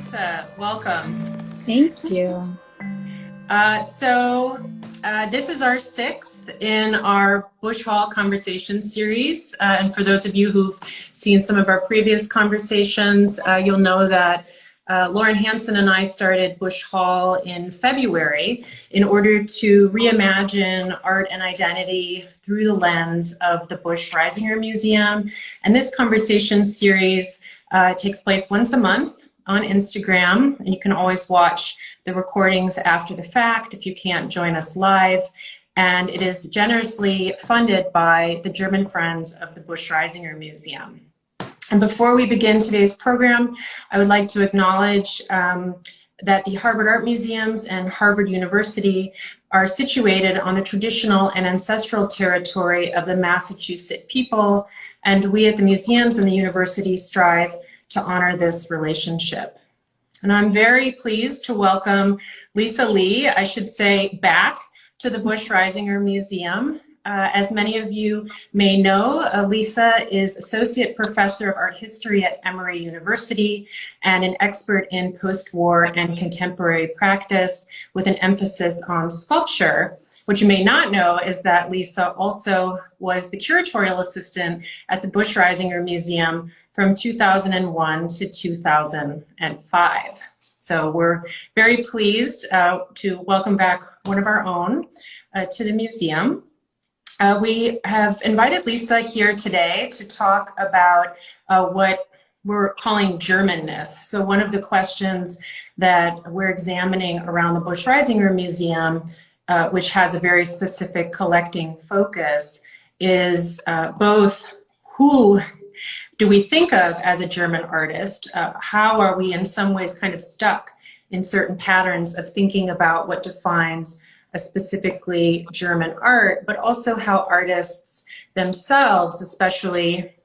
Isa, welcome. Thank you. This is our sixth in our Busch Hall Conversations series. And for those of you who've seen some of our previous conversations, you'll know that Lauren Hansen and I started Busch Hall in February in order to reimagine art and identity through the lens of the Busch-Reisinger Museum. And this conversation series takes place once a month on Instagram, and you can always watch the recordings after the fact if you can't join us live. And it is generously funded by the German Friends of the Busch-Reisinger Museum. And before we begin today's program, I would like to acknowledge that the Harvard Art Museums and Harvard University are situated on the traditional and ancestral territory of the Massachusetts people, and we at the museums and the university strive to honor this relationship. And I'm very pleased to welcome Lisa Lee, I should say, back to the Busch-Reisinger Museum. As many of you may know, Lisa is Associate Professor of Art History at Emory University and an expert in post-war and contemporary practice with an emphasis on sculpture. What you may not know is that Lisa also was the curatorial assistant at the Busch-Reisinger Museum from 2001 to 2005. So we're very pleased to welcome back one of our own to the museum. We have invited Lisa here today to talk about what we're calling Germanness. So one of the questions that we're examining around the Busch-Reisinger Museum, which has a very specific collecting focus, is both who do we think of as a German artist? How are we in some ways kind of stuck in certain patterns of thinking about what defines a specifically German art, but also how artists themselves, especially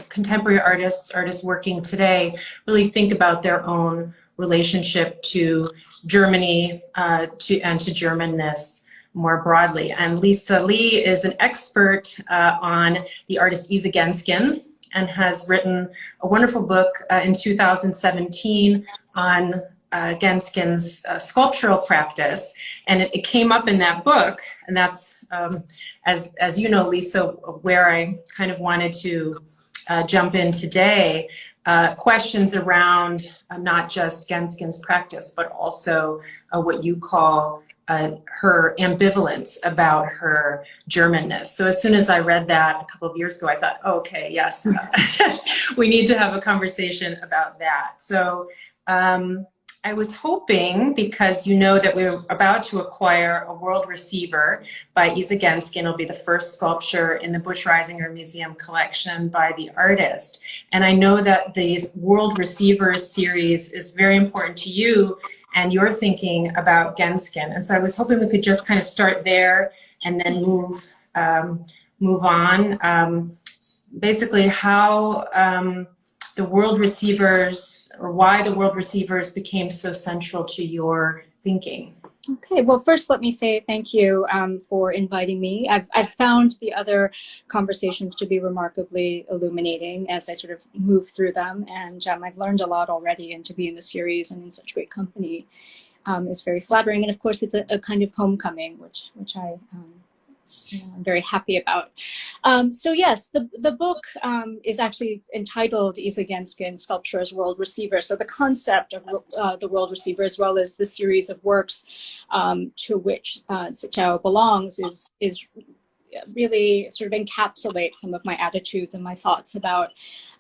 contemporary artists working today, really think about their own relationship to Germany and to Germanness more broadly. And Lisa Lee is an expert on the artist Isa Genzken, and has written a wonderful book in 2017 on Gensken's sculptural practice. And it came up in that book, and that's, as you know, Lisa, where I kind of wanted to jump in today, questions around not just Gensken's practice, but also what you call her ambivalence about her Germanness. So as soon as I read that a couple of years ago, I thought, oh, okay, yes, we need to have a conversation about that. So I was hoping, because you know that we're about to acquire a world receiver by Isa Genzken. It'll be the first sculpture in the Busch-Reisinger Museum collection by the artist. And I know that the World Receivers series is very important to you and you're thinking about Genzken. And so I was hoping we could just kind of start there and then move on. Basically how the World Receivers, or why the World Receivers became so central to your thinking. Okay, well, first let me say thank you for inviting me. I've found the other conversations to be remarkably illuminating as I sort of move through them, and I've learned a lot already, and to be in the series and in such great company is very flattering. And of course, it's a kind of homecoming, which I'm very happy about. So yes, the book is actually entitled Isa Genzken, Sculpture as World Receiver. So the concept of the World Receiver, as well as the series of works to which Zichao belongs, is really sort of encapsulates some of my attitudes and my thoughts about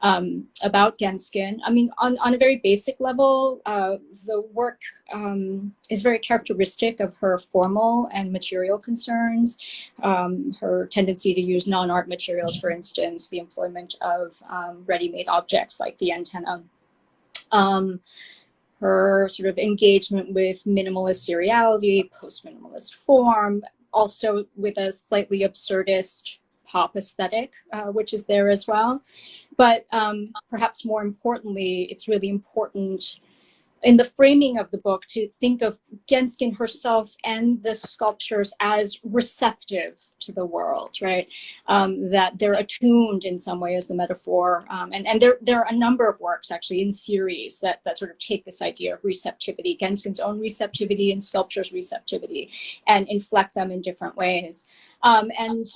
Genzken. I mean, on a very basic level, the work is very characteristic of her formal and material concerns, her tendency to use non-art materials, for instance, the employment of ready-made objects like the antenna, her sort of engagement with minimalist seriality, post-minimalist form, also with a slightly absurdist pop aesthetic, which is there as well. But perhaps more importantly, it's really important in the framing of the book, to think of Genzken herself and the sculptures as receptive to the world, right? That they're attuned in some way, as the metaphor. And there are a number of works actually in series that sort of take this idea of receptivity, Genzken's own receptivity and sculpture's receptivity, and inflect them in different ways. And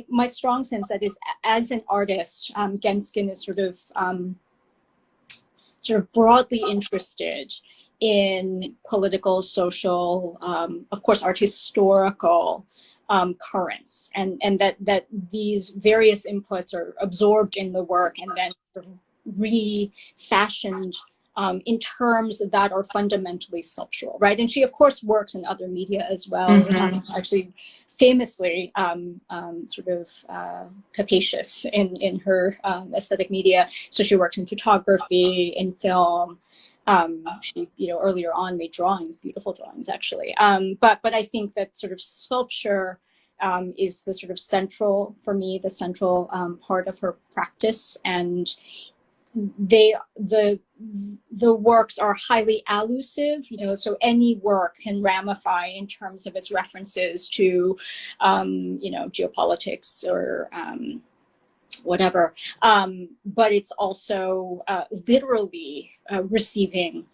my strong sense that is, as an artist, Genzken is sort of broadly interested in political, social, of course, art historical currents, and that these various inputs are absorbed in the work and then sort of refashioned in terms that are fundamentally sculptural, right? And she, of course, works in other media as well. Actually, famously capacious in her aesthetic media. So she works in photography, in film. She, earlier on made drawings, beautiful drawings, actually. But I think that sort of sculpture is the sort of central, for me, the central part of her practice. And the works are highly allusive, so any work can ramify in terms of its references to, geopolitics or whatever. But it's also literally receiving,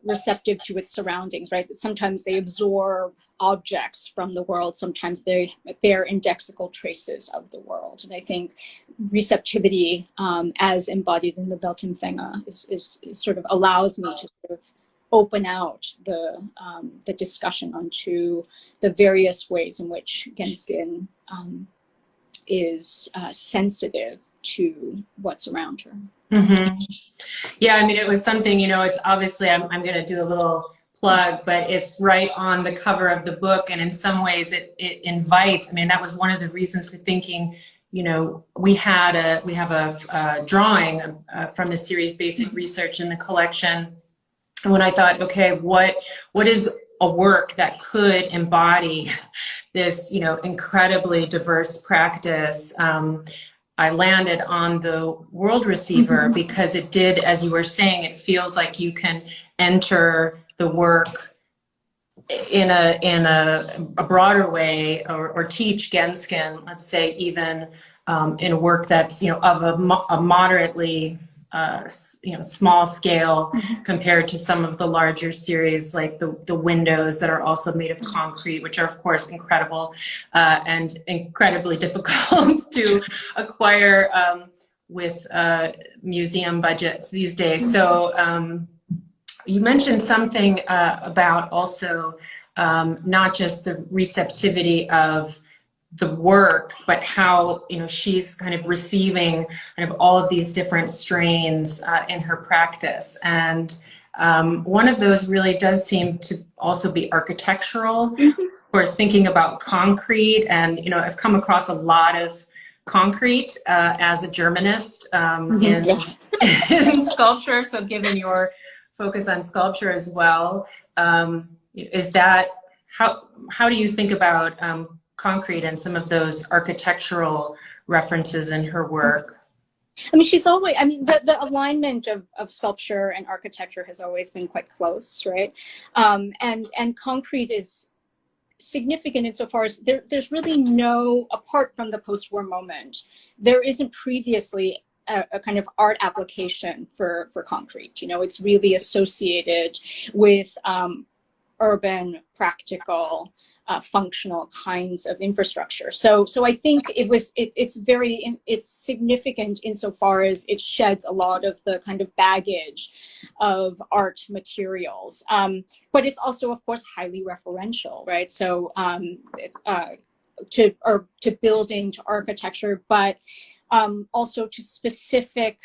receptive to its surroundings, right? That sometimes they absorb objects from the world, sometimes they bear indexical traces of the world. And I think receptivity, as embodied in the Weltempfänger, is sort of allows me to sort of open out the discussion onto the various ways in which Genzken is sensitive to what's around her. Yeah, I mean, it was something, it's obviously, I'm going to do a little plug, but it's right on the cover of the book. And in some ways it invites, that was one of the reasons for thinking, we have a drawing from the series Basic Research in the collection. And when I thought, okay, what is a work that could embody this, incredibly diverse practice? I landed on the World Receiver because it did, as you were saying, it feels like you can enter the work in a broader way, or teach Genzken, let's say, even in a work that's of a moderately small scale compared to some of the larger series, like the windows that are also made of concrete, which are of course incredible and incredibly difficult to acquire with museum budgets these days. So you mentioned something about also not just the receptivity of the work, but how she's kind of receiving kind of all of these different strains in her practice. And one of those really does seem to also be architectural. Of course, thinking about concrete, and I've come across a lot of concrete as a Germannist in sculpture. So given your focus on sculpture as well, is that how do you think about concrete and some of those architectural references in her work? She's always, the alignment of sculpture and architecture has always been quite close, right? And concrete is significant insofar as there's really no, apart from the post-war moment, there isn't previously a kind of art application for concrete. It's really associated with urban, practical, functional kinds of infrastructure. So I think it's significant insofar as it sheds a lot of the kind of baggage of art materials. But it's also, of course, highly referential, right? So to building, to architecture, but also to specific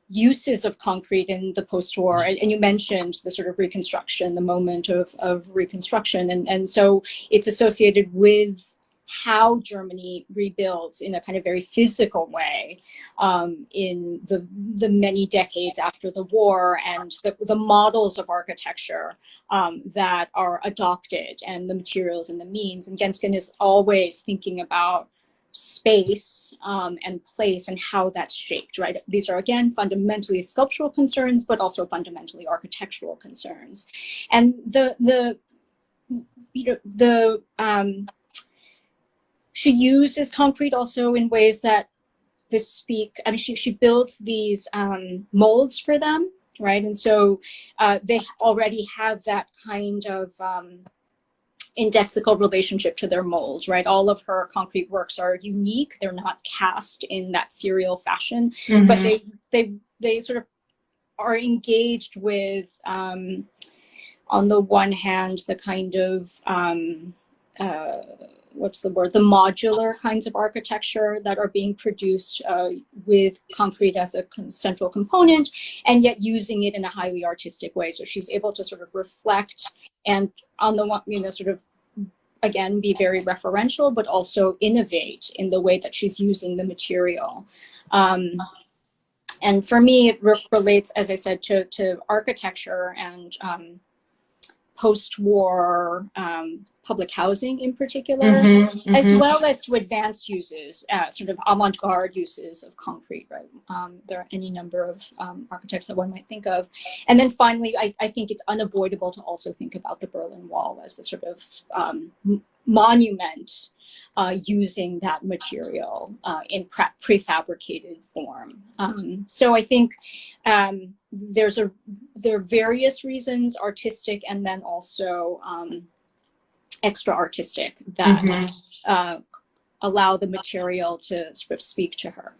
uses of concrete in the post-war. And you mentioned the sort of reconstruction, the moment of reconstruction. And so it's associated with how Germany rebuilds in a kind of very physical way in the many decades after the war, and the models of architecture that are adopted, and the materials and the means. And Genzken is always thinking about space and place and how that's shaped, right? These are, again, fundamentally sculptural concerns, but also fundamentally architectural concerns. And she uses concrete also in ways that bespeak, I mean, she builds these molds for them, right? And so they already have that kind of indexical relationship to their molds, right? All of her concrete works are unique. They're not cast in that serial fashion, but they sort of are engaged with, on the one hand, the kind of, what's the word? The modular kinds of architecture that are being produced with concrete as a central component, and yet using it in a highly artistic way. So she's able to sort of reflect and on the one, sort of, again, be very referential, but also innovate in the way that she's using the material. And for me, it relates, as I said, to architecture and post-war public housing in particular, as well as to advanced uses, sort of avant-garde uses of concrete, right? There are any number of architects that one might think of. And then finally, I think it's unavoidable to also think about the Berlin Wall as the sort of monument using that material in prefabricated form. So I think there are various reasons, artistic and then also extra artistic, that allow the material to sort of speak to her.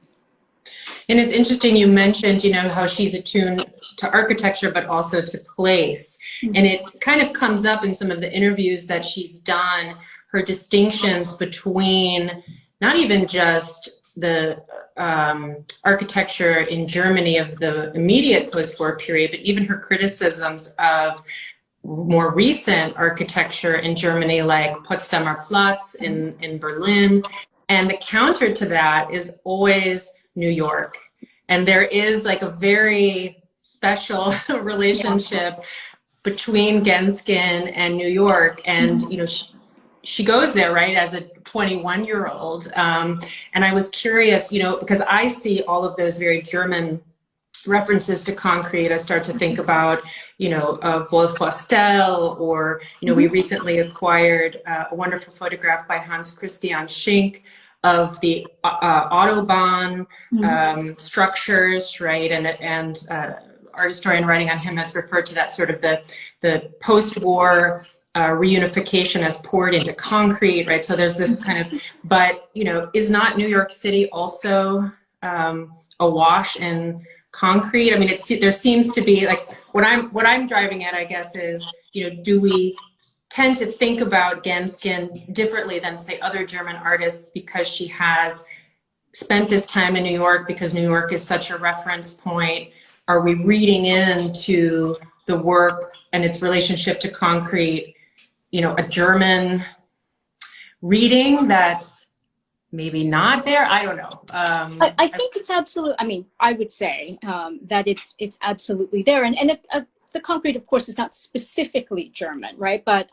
And it's interesting you mentioned, how she's attuned to architecture, but also to place. And it kind of comes up in some of the interviews that she's done, her distinctions between not even just the architecture in Germany of the immediate post-war period, but even her criticisms of more recent architecture in Germany, like Potsdamer Platz in Berlin. And the counter to that is always New York. And there is like a very special relationship between Genzken and New York. And, she goes there, right, as a 21-year-old. And I was curious, because I see all of those very German references to concrete. I start to think about, Wolf Hostel, or, we recently acquired a wonderful photograph by Hans Christian Schink of the Autobahn structures, right? And art historian writing on him has referred to that sort of the post-war reunification as poured into concrete, right? So there's this kind of, but, is not New York City also awash in concrete? I mean, there seems to be, like, what I'm driving at, I guess, is, do we tend to think about Genzken differently than, say, other German artists because she has spent this time in New York, because New York is such a reference point? Are we reading into the work and its relationship to concrete, a German reading that's maybe not there? I don't know. I think it's absolutely, I mean, I would say that it's absolutely there. And the concrete, of course, is not specifically German, right? But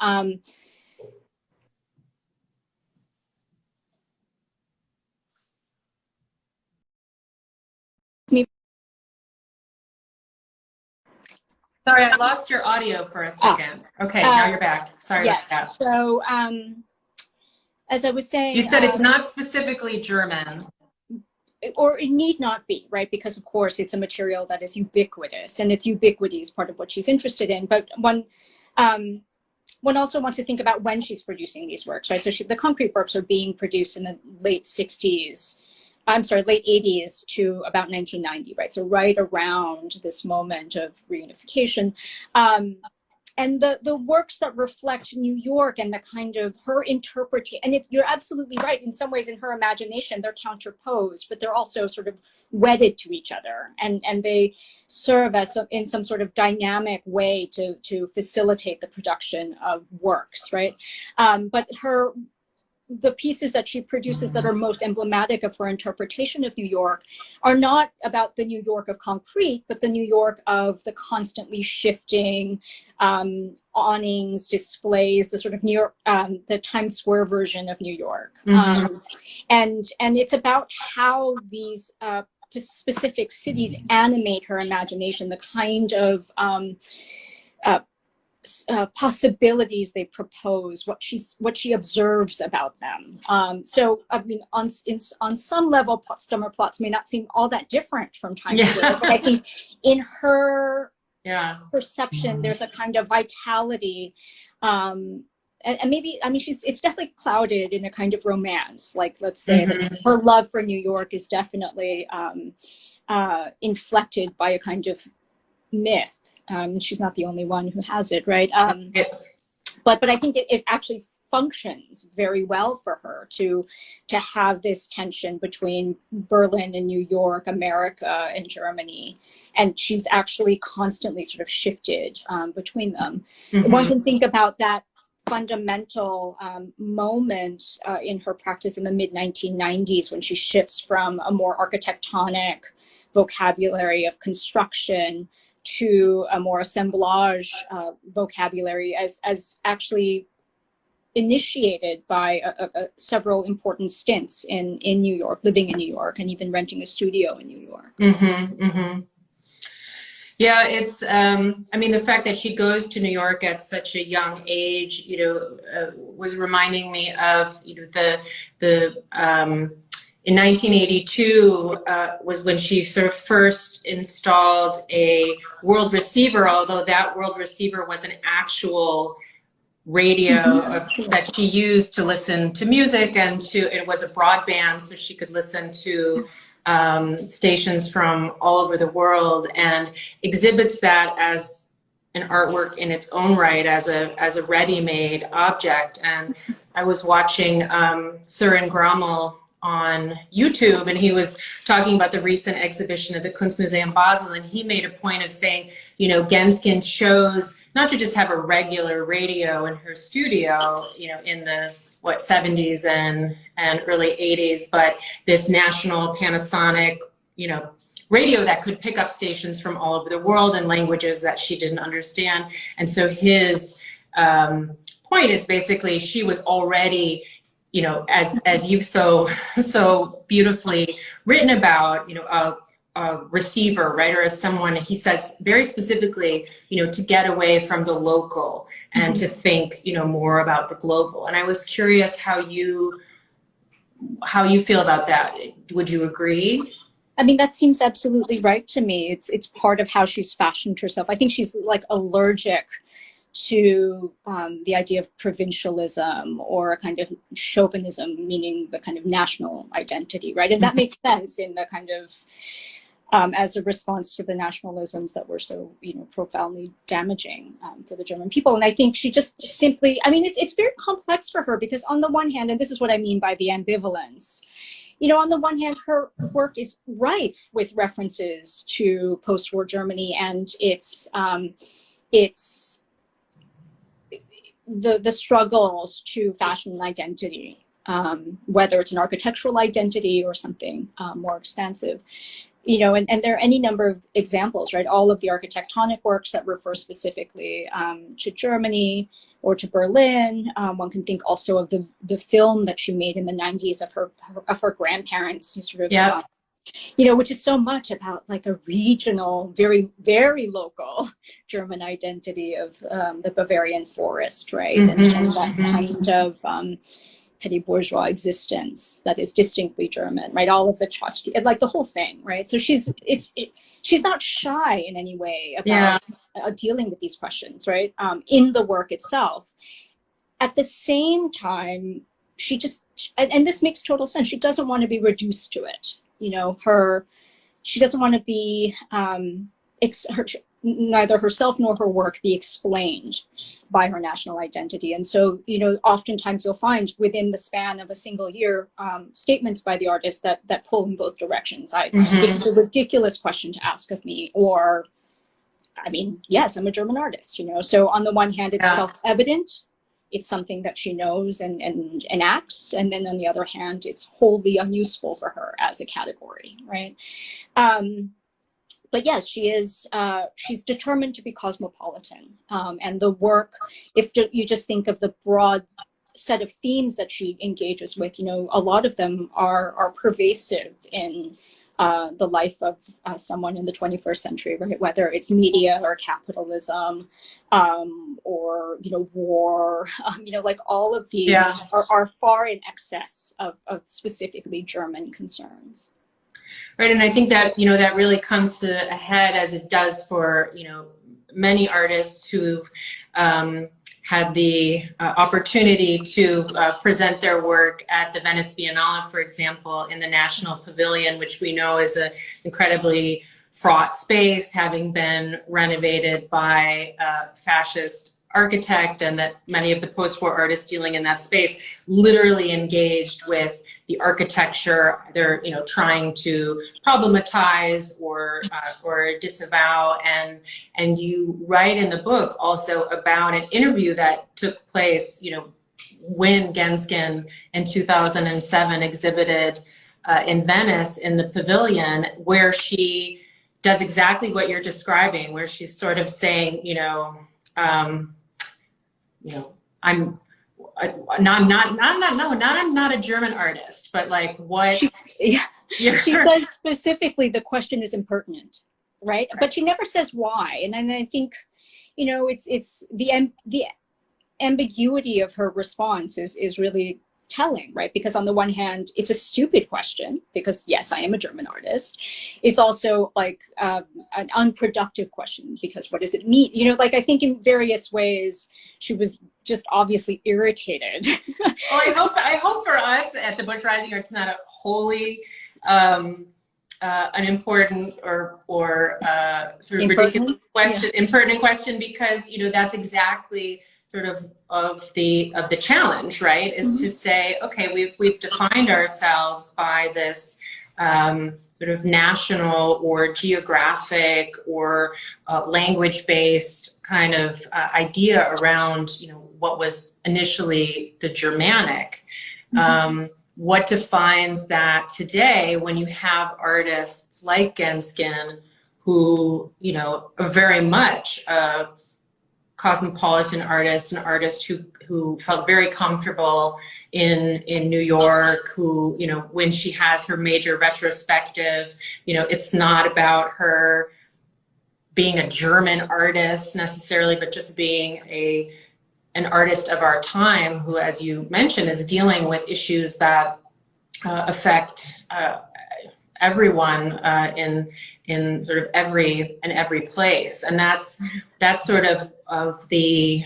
Sorry, I lost your audio for a second. Okay, now you're back. Sorry about that. So as I was saying, you said it's not specifically German. Or it need not be, right? Because of course it's a material that is ubiquitous, and its ubiquity is part of what she's interested in. But one also wants to think about when she's producing these works, right? So the concrete works are being produced in the late 80s to about 1990, right? So right around this moment of reunification. And the works that reflect New York and the kind of her interpretation, and you're absolutely right, in some ways in her imagination, they're counterposed, but they're also sort of wedded to each other. And they serve as in some sort of dynamic way to facilitate the production of works, right? But the pieces that she produces that are most emblematic of her interpretation of New York are not about the New York of concrete, but the New York of the constantly shifting awnings, displays, the sort of New York, the Times Square version of New York. And it's about how these specific cities animate her imagination, the kind of possibilities they propose, what she observes about them. So I mean, on some level, Potsdamer Platz may not seem all that different from Times Square, but I think in her perception, there's a kind of vitality, and maybe, I mean, it's definitely clouded in a kind of romance. Like, let's say that her love for New York is definitely inflected by a kind of myth. She's not the only one who has it, right? But I think it actually functions very well for her to have this tension between Berlin and New York, America and Germany, and she's actually constantly sort of shifted between them. One can think about that fundamental moment in her practice in the mid-1990s when she shifts from a more architectonic vocabulary of construction to a more assemblage vocabulary, as actually initiated by several important stints in New York, living in New York, and even renting a studio in New York. Yeah, it's, I mean, the fact that she goes to New York at such a young age, you know, was reminding me of, you know, in 1982 was when she sort of first installed a world receiver, although that world receiver was an actual radio that she used to listen to music, and it was a broadband, so she could listen to stations from all over the world, and exhibits that as an artwork in its own right, as a ready-made object. And I was watching Søren Grammel on YouTube, and he was talking about the recent exhibition at the Kunstmuseum Basel, and he made a point of saying, you know, Genzken chose not to just have a regular radio in her studio, you know, in the 70s and early 80s, but this national Panasonic, you know, radio that could pick up stations from all over the world in languages that she didn't understand. And so his point is basically she was already, you know, as you've so beautifully written about, you know, a receiver, right, or as someone, he says very specifically, you know, to get away from the local and to think, you know, more about the global. And I was curious how you feel about that. Would you agree? I mean, that seems absolutely right to me. It's part of how she's fashioned herself. I think she's like allergic to the idea of provincialism or a kind of chauvinism, meaning the kind of national identity, right? And that makes sense in the kind of, as a response to the nationalisms that were so, you know, profoundly damaging for the German people. And I think she just simply, I mean, it's very complex for her, because on the one hand, and this is what I mean by the ambivalence, you know, on the one hand, her work is rife with references to post-war Germany and its the struggles to fashion an identity, whether it's an architectural identity or something more expansive. You know, and there are any number of examples, right? All of the architectonic works that refer specifically to Germany or to Berlin. One can think also of the film that she made in the 90s of her grandparents, sort of, you know, which is so much about like a regional, very, very local German identity of the Bavarian forest, right? And that kind of petty bourgeois existence that is distinctly German, right? All of the tchotchke, like the whole thing, right? So she's not shy in any way about dealing with these questions, right? In the work itself. At the same time, she just, and this makes total sense, she doesn't want to be reduced to it. You know, she doesn't want to be, neither herself nor her work be explained by her national identity. And so, you know, oftentimes you'll find within the span of a single year, statements by the artist that pull in both directions. This is a ridiculous question to ask of me, or, I mean, yes, I'm a German artist, you know. So on the one hand, it's self-evident it's something that she knows and enacts, and then on the other hand, it's wholly unuseful for her as a category, right? But yes, she's determined to be cosmopolitan, and the work, if you just think of the broad set of themes that she engages with, you know, a lot of them are pervasive in the life of someone in the 21st century, right? Whether it's media or capitalism, or, you know, war, you know, like all of these are far in excess of specifically German concerns. Right, and I think that, you know, that really comes to a head as it does for, you know, many artists who've had the opportunity to present their work at the Venice Biennale, for example, in the National Pavilion, which we know is an incredibly fraught space, having been renovated by a fascist architect, and that many of the post-war artists dealing in that space literally engaged with the architecture. They're, you know, trying to problematize or disavow, and you write in the book also about an interview that took place, you know, when Genzken in 2007 exhibited in Venice in the pavilion, where she does exactly what you're describing, where she's sort of saying, I'm not a German artist, but like what she says specifically, the question is impertinent, right? But she never says why. And then I think, you know, it's the ambiguity of her response is really telling, right? Because on the one hand, it's a stupid question, because yes, I am a German artist. It's also like an unproductive question, because what does it mean? You know, like, I think in various ways she was just obviously irritated. Well, I hope for us at the Busch-Reisinger it's not a wholly an important or sort of ridiculous question, impertinent question, because, you know, that's exactly sort of the challenge, right? Is to say, okay, we've defined ourselves by this sort of national or geographic or language-based kind of idea around, you know, what was initially the Germanic. What defines that today, when you have artists like Genzken, who, you know, are very much cosmopolitan artist, an artist who felt very comfortable in New York, who, you know, when she has her major retrospective, you know, it's not about her being a German artist necessarily, but just being an artist of our time who, as you mentioned, is dealing with issues that affect everyone in sort of every place. And that's sort of the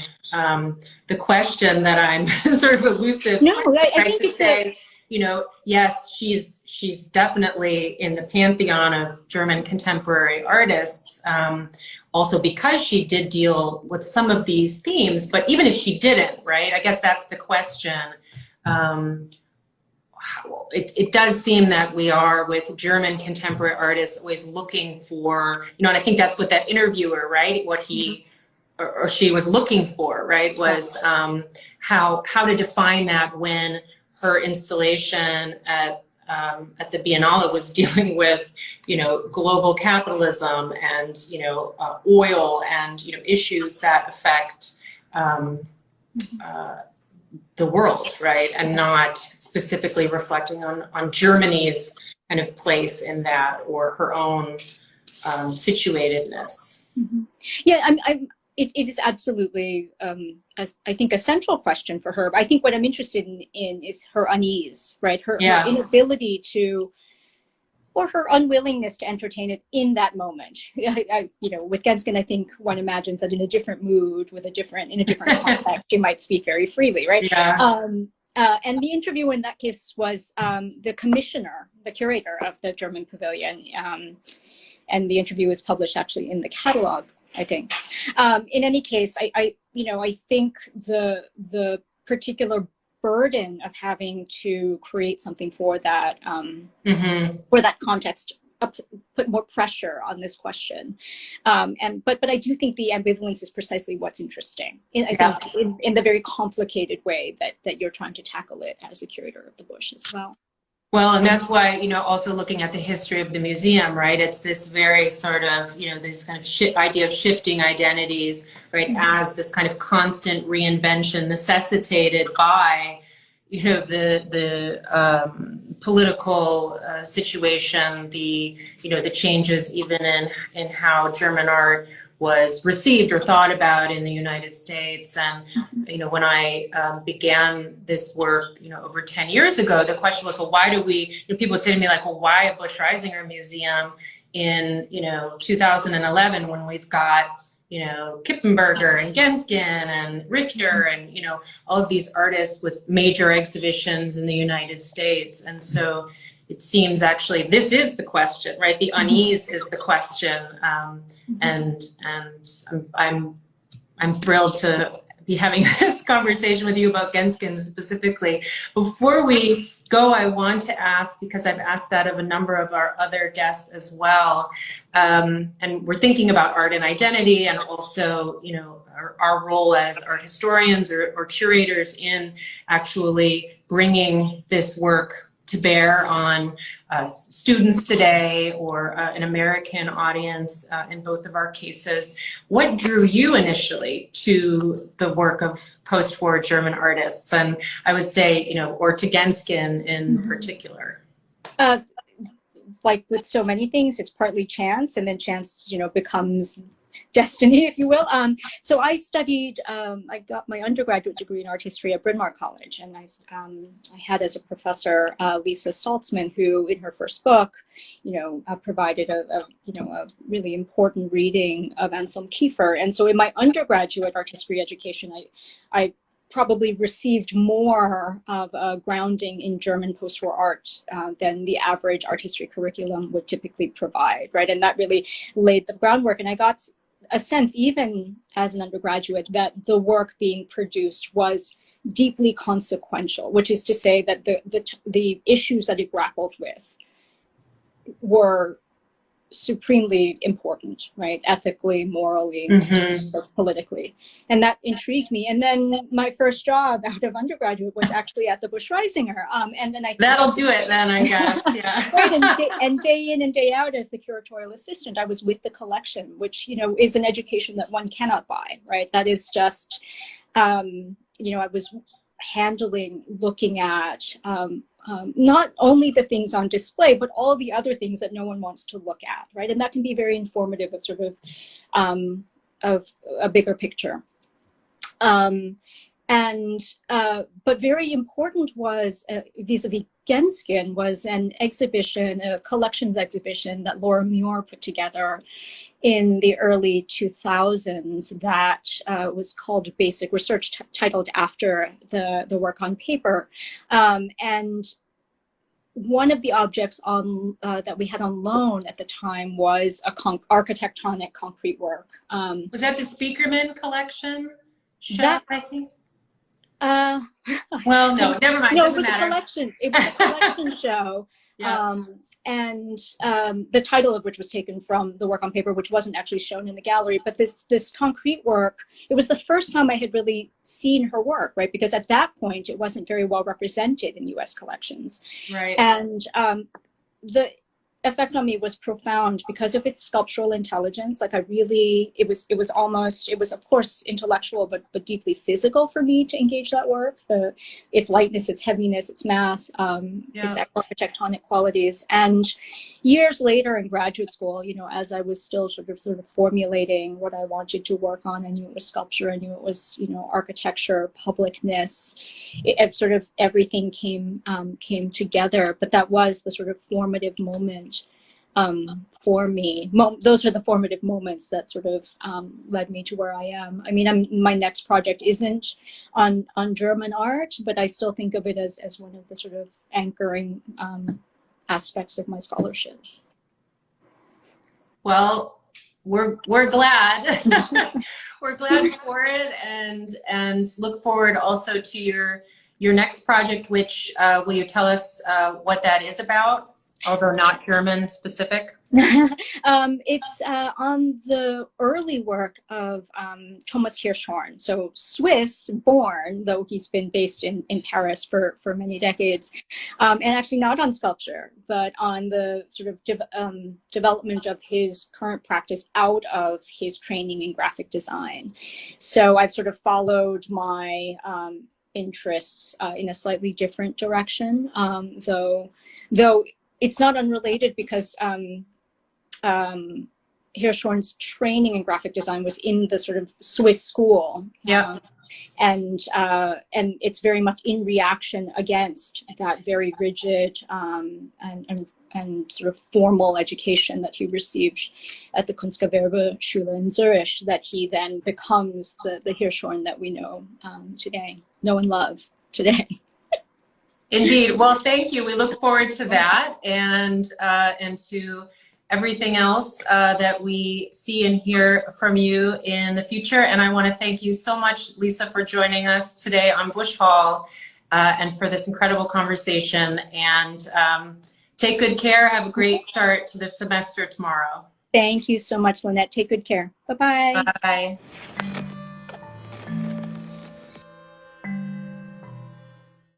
question that I'm sort of elusive. No, I think to say, you know, yes, she's definitely in the pantheon of German contemporary artists, also because she did deal with some of these themes, but even if she didn't, right, I guess that's the question. It does seem that we are, with German contemporary artists, always looking for, you know, and I think that's what that interviewer, right, what he or she was looking for, right, was how to define that when her installation at the Biennale was dealing with, you know, global capitalism and, you know, oil and, you know, issues that affect the world, right, and not specifically reflecting on Germany's kind of place in that, or her own situatedness. Yeah, it is absolutely, I think, a central question for her. But I think what I'm interested in is her unease, right? Her inability to, or her unwillingness to entertain it in that moment. You know, with Genzken, I think one imagines that in a different mood, in a different context, she might speak very freely, right? Yeah. And the interviewer in that case was the commissioner, the curator of the German Pavilion, and the interview was published actually in the catalog, I think. In any case, I think the particular burden of having to create something for that for that context put more pressure on this question. But I do think the ambivalence is precisely what's interesting. I think in the very complicated way that you're trying to tackle it as a curator of the Busch as well. Well, and that's why, also looking at the history of the museum, right? It's this very sort of, this kind of idea of shifting identities, right? As this kind of constant reinvention necessitated by, the political situation, the changes even in how German art was received or thought about in the United States. And, when I began this work, over 10 years ago, the question was, well, why do we, people would say to me like, well, why a Busch-Reisinger Museum in, 2011 when we've got, Kippenberger and Genzken and Richter and, all of these artists with major exhibitions in the United States. And so it seems actually this is the question, right? The unease is the question. And I'm thrilled to be having this conversation with you about Genzken specifically. Before we go, I want to ask, because I've asked that of a number of our other guests as well, and we're thinking about art and identity, and also, our role as art historians or curators in actually bringing this work to bear on students today or an American audience in both of our cases. What drew you initially to the work of post-war German artists? And I would say, or to Genzken in particular. Like with so many things, it's partly chance, and then chance, becomes destiny, if you will. So I studied, I got my undergraduate degree in art history at Bryn Mawr College, and I had as a professor Lisa Saltzman, who in her first book, provided a really important reading of Anselm Kiefer. And so in my undergraduate art history education, I probably received more of a grounding in German post-war art than the average art history curriculum would typically provide, right? And that really laid the groundwork. And I got a sense, even as an undergraduate, that the work being produced was deeply consequential, which is to say that the issues that it grappled with were supremely important, right? Ethically, morally, politically. And that intrigued me. And then my first job out of undergraduate was actually at the Busch-Reisinger. And then that'll do it then, I guess. Yeah. Right, and day in and day out as the curatorial assistant, I was with the collection, which, is an education that one cannot buy, right? That is just, I was looking at, not only the things on display, but all the other things that no one wants to look at, right? And that can be very informative of sort of a bigger picture. But very important was, vis-a-vis Genzken, was an exhibition, a collections exhibition that Laura Muir put together in the early 2000s that was called Basic Research, titled after the work on paper. And one of the objects on that we had on loan at the time was a architectonic concrete work. Was that the Speakerman collection show, I think? Well, no, never mind. No, it was a collection. It was a collection show. Yeah. And the title of which was taken from the work on paper, which wasn't actually shown in the gallery. But this concrete work, it was the first time I had really seen her work, right? Because at that point, it wasn't very well represented in US collections. Right. And the effect on me was profound because of its sculptural intelligence. Like it was of course intellectual, but deeply physical for me to engage that work. Its lightness, its heaviness, its mass, its architectonic qualities. And years later in graduate school, as I was still sort of formulating what I wanted to work on, I knew it was sculpture, I knew it was, architecture, publicness, sort of everything came together. But that was the sort of formative moment for me. Those are the formative moments that sort of led me to where I am. I mean, my next project isn't on German art, but I still think of it as one of the sort of anchoring aspects of my scholarship. Well, we're glad. We're glad for it, and look forward also to your next project, which will you tell us what that is about? although not German specific? It's on the early work of Thomas Hirschhorn, so Swiss born, though he's been based in Paris for many decades, and actually not on sculpture, but on the sort of development of his current practice out of his training in graphic design. So I've sort of followed my interests in a slightly different direction, though it's not unrelated, because Hirschhorn's training in graphic design was in the sort of Swiss school. Yeah. And it's very much in reaction against that very rigid and sort of formal education that he received at the Kunstgewerbeschule in Zurich, that he then becomes the Hirschhorn that we know today, know and love today. Indeed. Well, thank you. We look forward to that, and to everything else that we see and hear from you in the future. And I want to thank you so much, Lisa, for joining us today on Busch Hall, and for this incredible conversation. And take good care. Have a great start to the semester tomorrow. Thank you so much, Lynette. Take good care. Bye-bye. Bye.